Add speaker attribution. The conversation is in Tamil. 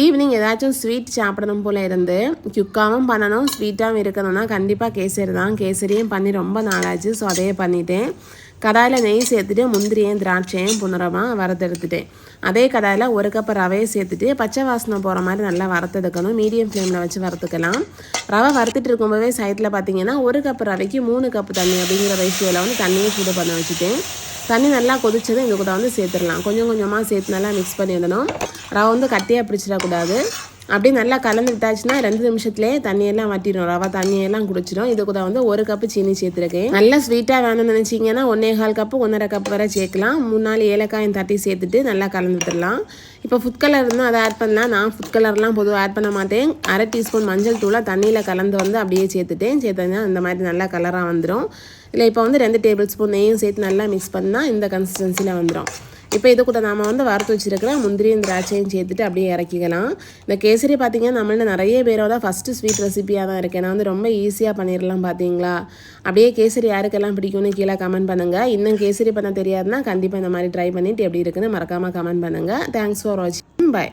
Speaker 1: ஈவினிங் ஏதாச்சும் ஸ்வீட் சாப்பிடணும் போல் இருந்து குக்காவும் பண்ணணும் ஸ்வீட்டாகவும் இருக்கணும்னா கண்டிப்பாக கேசரி தான். கேசரியும் பண்ணி ரொம்ப நாளாச்சு. ஸோ அதையே பண்ணிட்டேன். கடாயில் நெய் சேர்த்துட்டு முந்திரியும் திராட்சையும் புனரமாக வறுத்தெடுத்துட்டேன். அதே கடாயில் 1 கப் ரவையை சேர்த்துட்டு பச்சை வாசனை போகிற மாதிரி நல்லா வறுத்தெடுக்கணும். மீடியம் ஃப்ளேமில் வச்சு வறுத்துக்கலாம். ரவை வறுத்துட்டு இருக்கும்போதே சைட்டில் பார்த்தீங்கன்னா 1 கப் ரவைக்கு 3 கப் தண்ணி அப்படிங்கிற ரேஷியோவில் வந்து தண்ணியை சூடு பண்ண வச்சுட்டேன். தண்ணி நல்லா கொதிச்சதும் இது கூட வந்து சேர்த்துடலாம். கொஞ்சம் கொஞ்சமாக சேர்த்து நல்லா மிக்ஸ் பண்ணி விடணும். ரவை வந்து கட்டியாக பிடிச்சிடக்கூடாது. அப்படியே நல்லா கலந்து விட்டாச்சுன்னா 2 நிமிஷத்துலேயே தண்ணியெல்லாம் வட்டிடும். ரவை தண்ணியெல்லாம் குடிச்சிடும். இது கூட வந்து 1 கப்பு சீனி சேர்த்துருக்கேன். நல்லா ஸ்வீட்டாக வேணும்னு நினச்சிங்கன்னா 1.25 கப்பு 1.5 கப் வரை சேர்க்கலாம். 3-4 ஏலக்காயும் தட்டி சேர்த்துட்டு நல்லா கலந்து விட்டுடலாம். இப்போ ஃபுட் கலர் இருந்தால் அதை ஆட் பண்ணலாம். நான் ஃபுட் கலர்லாம் பொதுவாக ஆட் பண்ண மாட்டேன். 1/2 டீஸ்பூன் மஞ்சள் தூளை தண்ணியில் கலந்து வந்து அப்படியே சேர்த்தேன்னா இந்த மாதிரி நல்லா கலராக வந்துடும். இல்லை இப்போ வந்து 2 டேபிள் ஸ்பூன் நெய்யும் சேர்த்து நல்லா மிக்ஸ் பண்ணால் இந்த கன்சிஸ்டன்சியில் வந்துடும். இப்போ இது கூட நாம் வந்து வறுத்து வச்சுருக்கிற முந்திரியும் திராட்சையும் சேர்த்துட்டு அப்படியே இறக்கிக்கலாம். இந்த கேசரி பார்த்திங்கன்னா நம்மள்ட்ட நிறைய பேரோட ஃபஸ்ட்டு ஸ்வீட் ரெசிபியாக தான் இருக்கேன். நான் வந்து ரொம்ப ஈஸியாக பண்ணிடலாம் பார்த்தீங்களா. அப்படியே கேசரி யாருக்கெல்லாம் பிடிக்கும்னு கீழே கமெண்ட் பண்ணுங்கள். இன்னும் கேசரி பண்ண தெரியாதுன்னா கண்டிப்பாக இந்த மாதிரி ட்ரை பண்ணிவிட்டு எப்படி இருக்குன்னு மறக்காமல் கமெண்ட் பண்ணுங்கள். தேங்க்ஸ் ஃபார் வாட்சிங். பை.